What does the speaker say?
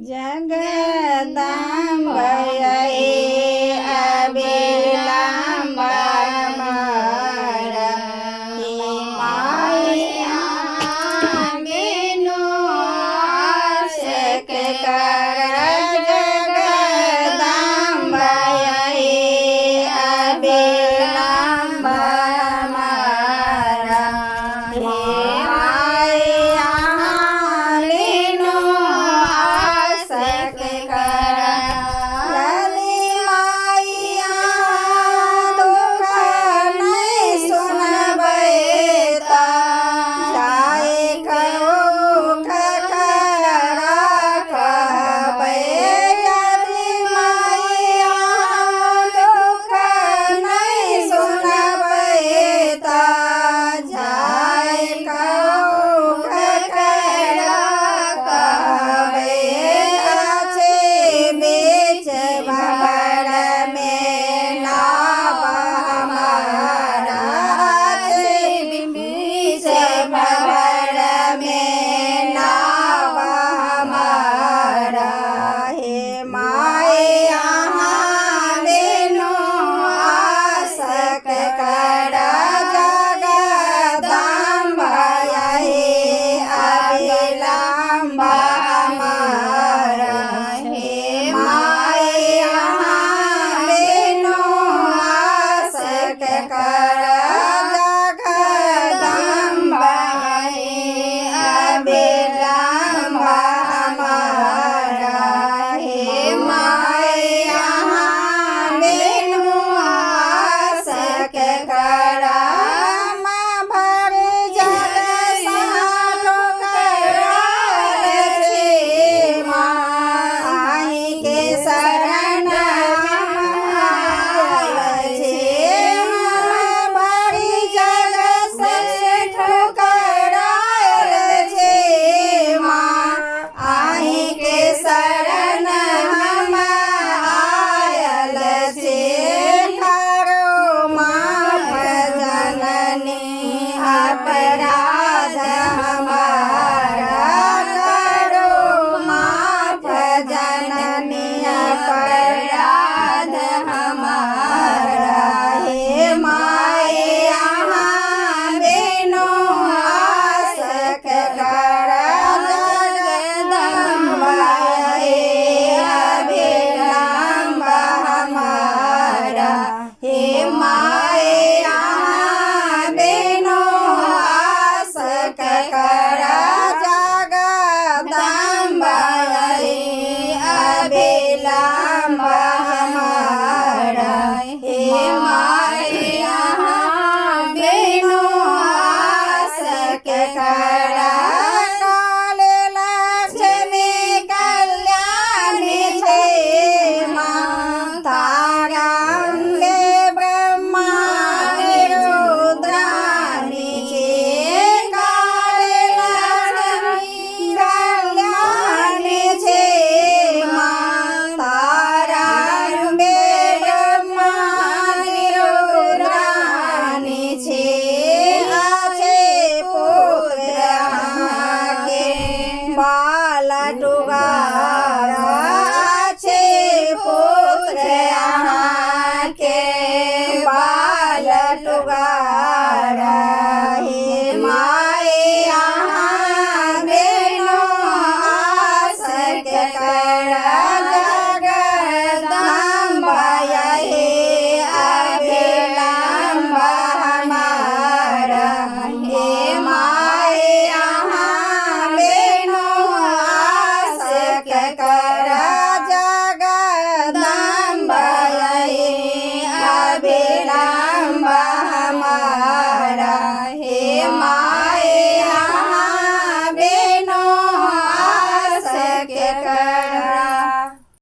जगदम्बयै अबिलम्ब मारा हे माया बिनु आसक कर जगदम्बयै अबिलम्ब मारा हे माया बिनु आसक कर लली माया दुख नहीं सुनबै त जाए कहो खखरा कहबै यदि माया दुख नहीं सुनबै त जाए कहो खखरा कहबै अच्छे बीच भंवर में नाव हमारा अच्छे बीच भंवर में नाव हमारा हे माया बिनु आसक कर जगदम्बयै अबिलम्ब मारा हे माया बिनु आसक कर जगदम्बयै अबिलम्ब मारा हे माया बिनु आसक कर भर जग साठो कराल छे माही के शरण आयल छे भर जग साठो कराल छे आही के शरण हम आयल छे करो माफ जननी अपराध हमारा करो माफ जननी अपराध हमारा हे माया बिनु आसक कर जगदम्बयै अबिलम्ब हमारा हे माया बिनु आसक कर जगदम्बयै अबिलम्ब हमारा हे माया बिनु आसक कर काले लक्ष्मी कल्याणी छे तारा अम्बे ब्रह्माणी रुद्राणी छे काले लक्ष्मी कल्याणी छे तारा अम्बे ब्रह्माणी रुद्राणी छे आछे पुत्र के बाल टुगारा आछे पुत्र के बाल टुगारा हे माया बिनु आसक कर जगदम्बयै अबिलम्ब हमारा हे माया बिनु आसक कर